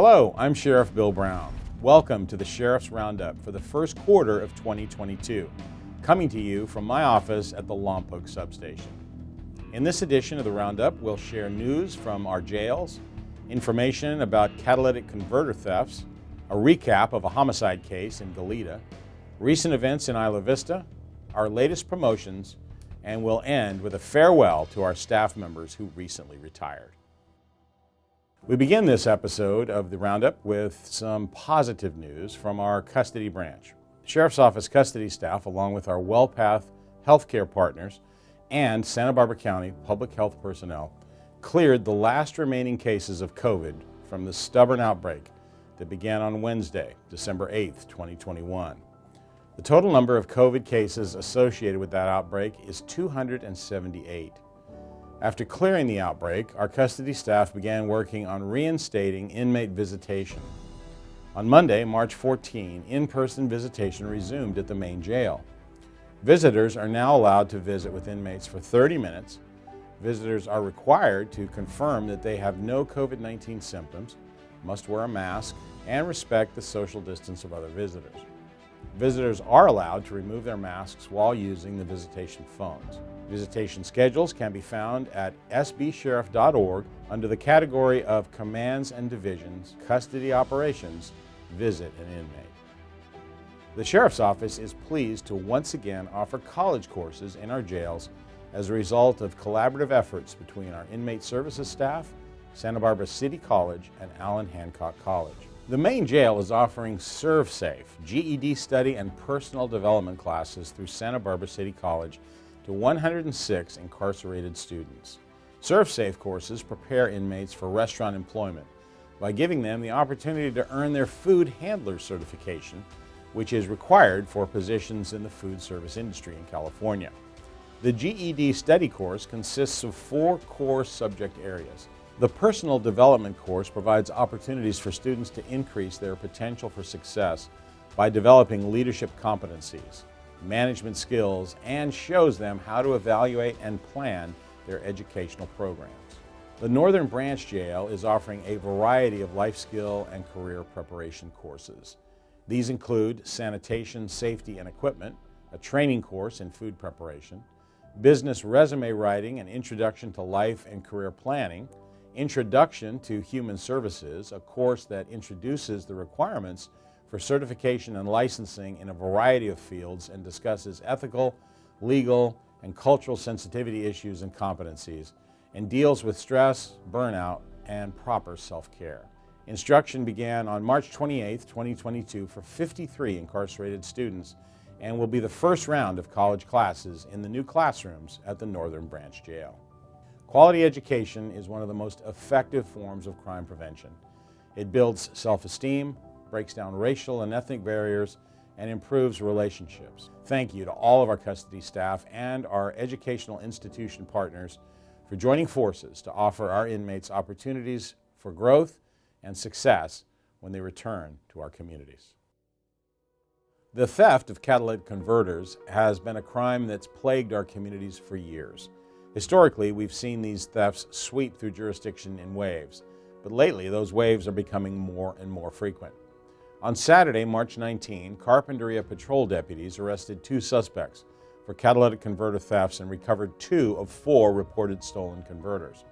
Hello, I'm Sheriff Bill Brown. Welcome to the Sheriff's Roundup for the first quarter of 2022, coming to you from my office at the Lompoc substation. In this edition of the Roundup, we'll share news from our jails, information about catalytic converter thefts, a recap of a homicide case in Goleta, recent events in Isla Vista, our latest promotions, and we'll end with a farewell to our staff members who recently retired. We begin this episode of the Roundup with some positive news from our custody branch. Sheriff's Office custody staff, along with our WellPath healthcare partners and Santa Barbara County public health personnel, cleared the last remaining cases of COVID from the stubborn outbreak that began on Wednesday, December 8th, 2021. The total number of COVID cases associated with that outbreak is 278. After clearing the outbreak, our custody staff began working on reinstating inmate visitation. On Monday, March 14, in-person visitation resumed at the main jail. Visitors are now allowed to visit with inmates for 30 minutes. Visitors are required to confirm that they have no COVID-19 symptoms, must wear a mask, and respect the social distance of other visitors. Visitors are allowed to remove their masks while using the visitation phones. Visitation schedules can be found at sbsheriff.org under the category of Commands and Divisions, Custody Operations, Visit an Inmate. The Sheriff's Office is pleased to once again offer college courses in our jails as a result of collaborative efforts between our inmate services staff, Santa Barbara City College, and Allen Hancock College. The main jail is offering ServSafe, GED study and personal development classes through Santa Barbara City College to 106 incarcerated students. ServSafe courses prepare inmates for restaurant employment by giving them the opportunity to earn their food handler certification, which is required for positions in the food service industry in California. The GED study course consists of 4 core subject areas. The personal development course provides opportunities for students to increase their potential for success by developing leadership competencies, management skills, and shows them how to evaluate and plan their educational programs. The Northern Branch Jail is offering a variety of life skill and career preparation courses. These include sanitation, safety, and equipment, a training course in food preparation, business resume writing and introduction to life and career planning, Introduction to Human Services, a course that introduces the requirements for certification and licensing in a variety of fields and discusses ethical, legal, and cultural sensitivity issues and competencies, and deals with stress, burnout, and proper self-care. Instruction began on March 28, 2022 for 53 incarcerated students and will be the first round of college classes in the new classrooms at the Northern Branch Jail. Quality education is one of the most effective forms of crime prevention. It builds self-esteem, breaks down racial and ethnic barriers, and improves relationships. Thank you to all of our custody staff and our educational institution partners for joining forces to offer our inmates opportunities for growth and success when they return to our communities. The theft of catalytic converters has been a crime that's plagued our communities for years. Historically, we've seen these thefts sweep through jurisdiction in waves, but lately those waves are becoming more and more frequent. On Saturday, March 19, Carpinteria patrol deputies arrested 2 suspects for catalytic converter thefts and recovered 2 of 4 reported stolen converters.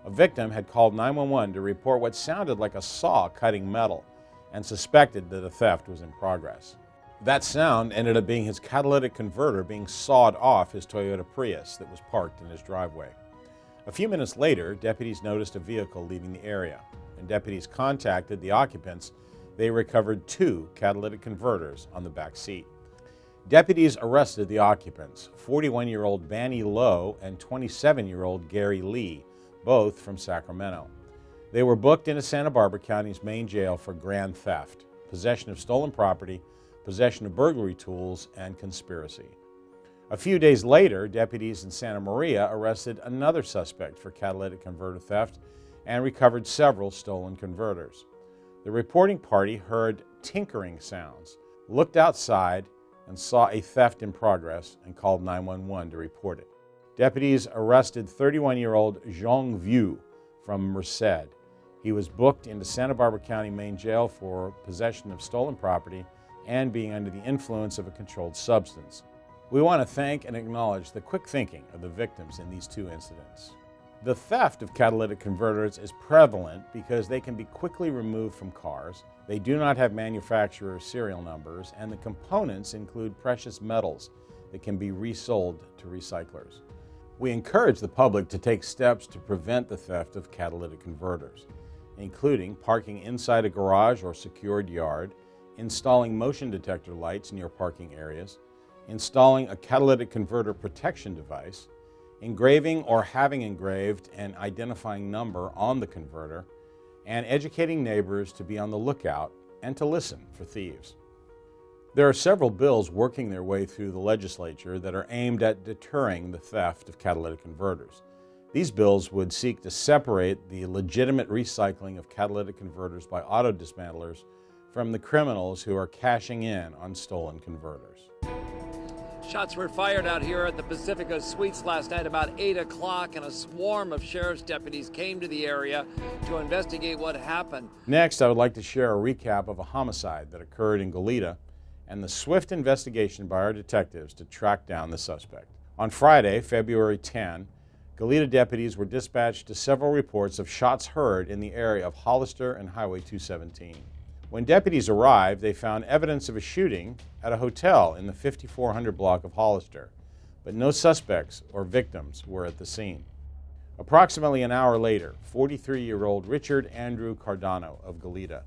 A victim had called 911 to report what sounded like a saw cutting metal and suspected that a theft was in progress. That sound ended up being his catalytic converter being sawed off his Toyota Prius that was parked in his driveway. A few minutes later, deputies noticed a vehicle leaving the area. When deputies contacted the occupants, they recovered 2 catalytic converters on the back seat. Deputies arrested the occupants, 41-year-old Banny Lowe and 27-year-old Gary Lee, both from Sacramento. They were booked into Santa Barbara County's main jail for grand theft, possession of stolen property, possession of burglary tools, and conspiracy. A few days later, deputies in Santa Maria arrested another suspect for catalytic converter theft and recovered several stolen converters. The reporting party heard tinkering sounds, looked outside, and saw a theft in progress and called 911 to report it. Deputies arrested 31-year-old Zhong Vu from Merced. He was booked into Santa Barbara County Main Jail for possession of stolen property and being under the influence of a controlled substance. We want to thank and acknowledge the quick thinking of the victims in these two incidents. The theft of catalytic converters is prevalent because they can be quickly removed from cars, they do not have manufacturer serial numbers, and the components include precious metals that can be resold to recyclers. We encourage the public to take steps to prevent the theft of catalytic converters, including parking inside a garage or secured yard, installing motion detector lights near parking areas, installing a catalytic converter protection device, engraving or having engraved an identifying number on the converter, and educating neighbors to be on the lookout and to listen for thieves. There are several bills working their way through the legislature that are aimed at deterring the theft of catalytic converters. These bills would seek to separate the legitimate recycling of catalytic converters by auto dismantlers from the criminals who are cashing in on stolen converters. Shots were fired out here at the Pacifica Suites last night about 8 o'clock, and a swarm of sheriff's deputies came to the area to investigate what happened. Next, I would like to share a recap of a homicide that occurred in Goleta and the swift investigation by our detectives to track down the suspect. On Friday, February 10, Goleta deputies were dispatched to several reports of shots heard in the area of Hollister and Highway 217. When deputies arrived, they found evidence of a shooting at a hotel in the 5400 block of Hollister, but no suspects or victims were at the scene. Approximately an hour later, 43-year-old Richard Andrew Cardano of Goleta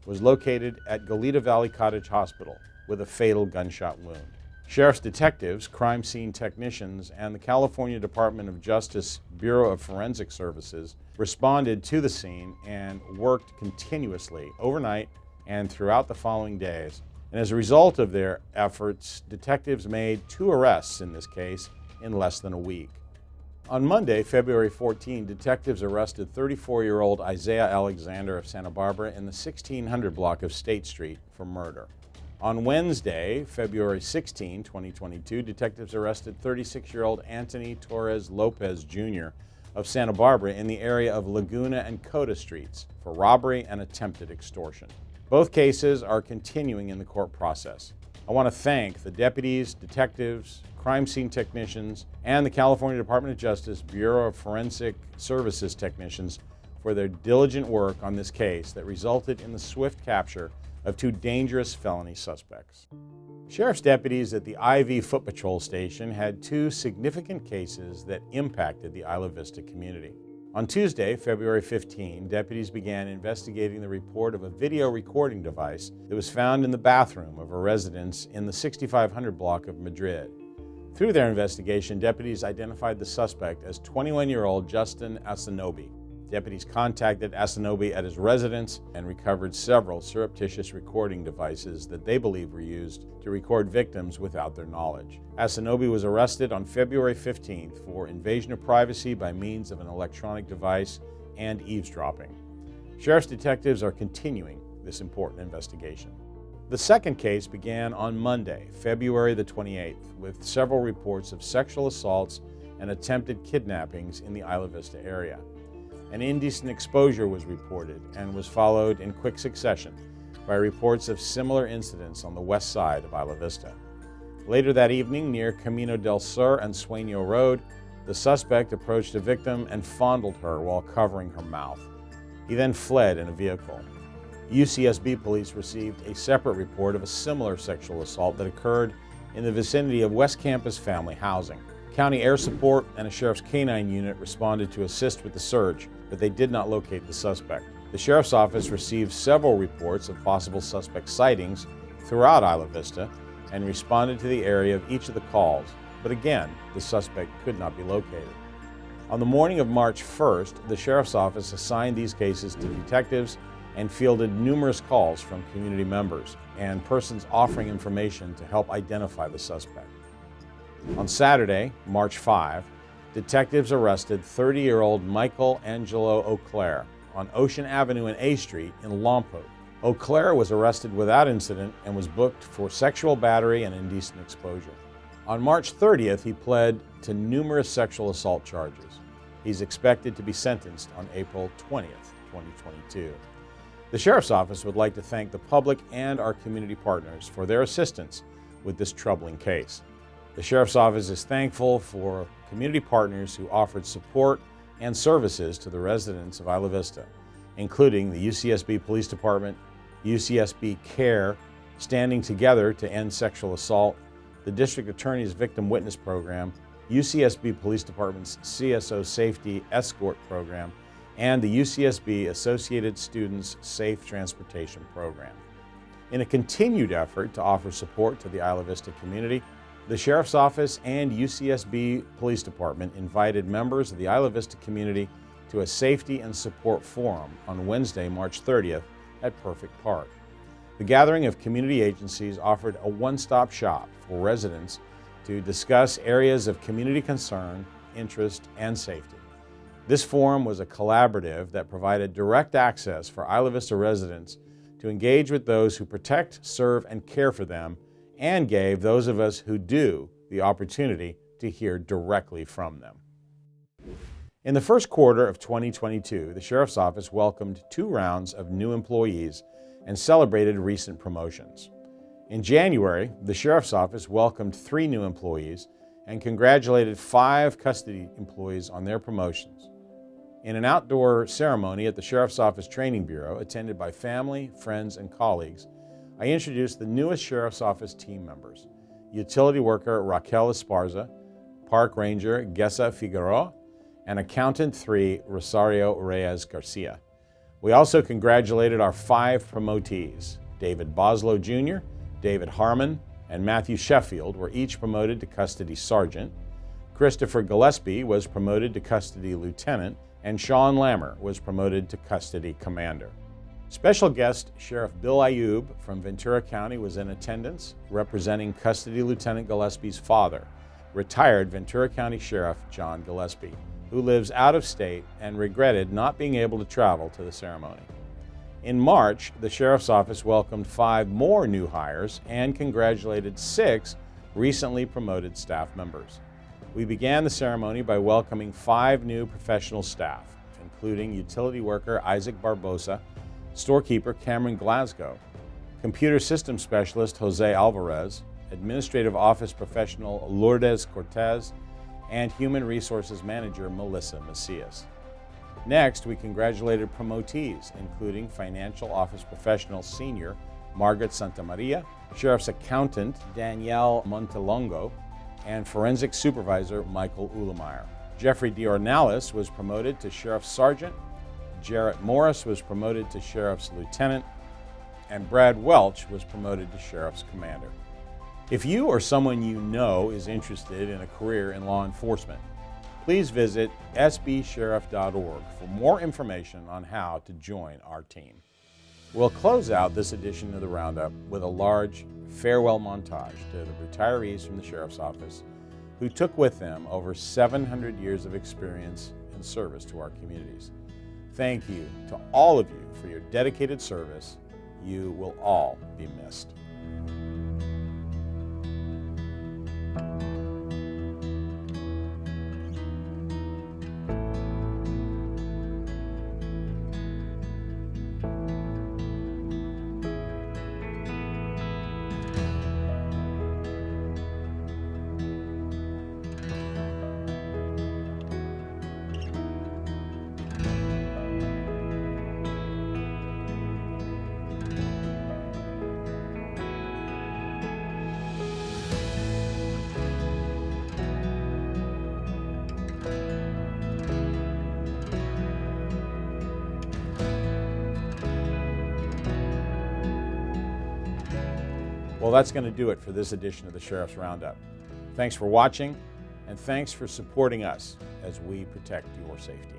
was located at Goleta Valley Cottage Hospital with a fatal gunshot wound. Sheriff's detectives, crime scene technicians, and the California Department of Justice Bureau of Forensic Services responded to the scene and worked continuously overnight and throughout the following days. And as a result of their efforts, detectives made 2 arrests in this case in less than a week. On Monday, February 14, detectives arrested 34-year-old Isaiah Alexander of Santa Barbara in the 1600 block of State Street for murder. On Wednesday, February 16, 2022, detectives arrested 36-year-old Anthony Torres Lopez Jr. of Santa Barbara in the area of Laguna and Coda Streets for robbery and attempted extortion. Both cases are continuing in the court process. I want to thank the deputies, detectives, crime scene technicians, and the California Department of Justice Bureau of Forensic Services technicians for their diligent work on this case that resulted in the swift capture of 2 dangerous felony suspects. Sheriff's deputies at the IV Foot Patrol Station had 2 significant cases that impacted the Isla Vista community. On Tuesday, February 15, deputies began investigating the report of a video recording device that was found in the bathroom of a residence in the 6500 block of Madrid. Through their investigation, deputies identified the suspect as 21-year-old Justin Asanobi. Deputies contacted Asanobi at his residence and recovered several surreptitious recording devices that they believe were used to record victims without their knowledge. Asanobi was arrested on February 15th for invasion of privacy by means of an electronic device and eavesdropping. Sheriff's detectives are continuing this important investigation. The second case began on Monday, February the 28th, with several reports of sexual assaults and attempted kidnappings in the Isla Vista area. An indecent exposure was reported and was followed in quick succession by reports of similar incidents on the west side of Isla Vista. Later that evening, near Camino del Sur and Sueño Road, the suspect approached a victim and fondled her while covering her mouth. He then fled in a vehicle. UCSB police received a separate report of a similar sexual assault that occurred in the vicinity of West Campus Family Housing. County Air Support and a Sheriff's Canine unit responded to assist with the search, but they did not locate the suspect. The Sheriff's Office received several reports of possible suspect sightings throughout Isla Vista and responded to the area of each of the calls, but again, the suspect could not be located. On the morning of March 1st, the Sheriff's Office assigned these cases to detectives and fielded numerous calls from community members and persons offering information to help identify the suspect. On Saturday, March 5, detectives arrested 30-year-old Michael Angelo Auclair on Ocean Avenue and A Street in Lompoc. Auclair was arrested without incident and was booked for sexual battery and indecent exposure. On March 30th, he pled to numerous sexual assault charges. He's expected to be sentenced on April 20th. 2022. The Sheriff's Office would like to thank the public and our community partners for their assistance with this troubling case. The Sheriff's Office is thankful for community partners who offered support and services to the residents of Isla Vista, including the UCSB Police Department, UCSB CARE, Standing Together to End Sexual Assault, the District Attorney's Victim Witness Program, UCSB Police Department's CSO Safety Escort Program, and the UCSB Associated Students Safe Transportation Program. In a continued effort to offer support to the Isla Vista community, the Sheriff's Office and UCSB Police Department invited members of the Isla Vista community to a safety and support forum on Wednesday, March 30th at Perfect Park. The gathering of community agencies offered a one-stop shop for residents to discuss areas of community concern, interest, and safety. This forum was a collaborative that provided direct access for Isla Vista residents to engage with those who protect, serve, and care for them, and gave those of us who do the opportunity to hear directly from them. In the first quarter of 2022, the Sheriff's Office welcomed 2 rounds of new employees and celebrated recent promotions. In January, the Sheriff's Office welcomed 3 new employees and congratulated 5 custody employees on their promotions. In an outdoor ceremony at the Sheriff's Office Training Bureau, attended by family, friends, and colleagues, I introduced the newest Sheriff's Office team members: utility worker Raquel Esparza, park ranger Gessa Figueroa, and Accountant 3 Rosario Reyes Garcia. We also congratulated our 5 promotees. David Boslow Jr., David Harmon, and Matthew Sheffield were each promoted to custody sergeant. Christopher Gillespie was promoted to custody lieutenant, and Sean Lammer was promoted to custody commander. Special guest Sheriff Bill Ayub from Ventura County was in attendance, representing Custody Lieutenant Gillespie's father, retired Ventura County Sheriff John Gillespie, who lives out of state and regretted not being able to travel to the ceremony. In March, the Sheriff's Office welcomed 5 more new hires and congratulated 6 recently promoted staff members. We began the ceremony by welcoming 5 new professional staff, including utility worker Isaac Barbosa, storekeeper Cameron Glasgow, computer system specialist Jose Alvarez, administrative office professional Lourdes Cortez, and human resources manager Melissa Macias. Next, we congratulated promotees, including financial office professional senior Margaret Santamaria, sheriff's accountant Danielle Montelongo, and forensic supervisor Michael Ulemeyer. Jeffrey Diornalis was promoted to sheriff's sergeant, Jarrett Morris was promoted to sheriff's lieutenant, and Brad Welch was promoted to sheriff's commander. If you or someone you know is interested in a career in law enforcement, please visit sbsheriff.org for more information on how to join our team. We'll close out this edition of the Roundup with a large farewell montage to the retirees from the Sheriff's Office who took with them over 700 years of experience and service to our communities. Thank you to all of you for your dedicated service. You will all be missed. Well, that's going to do it for this edition of the Sheriff's Roundup. Thanks for watching, and thanks for supporting us as we protect your safety.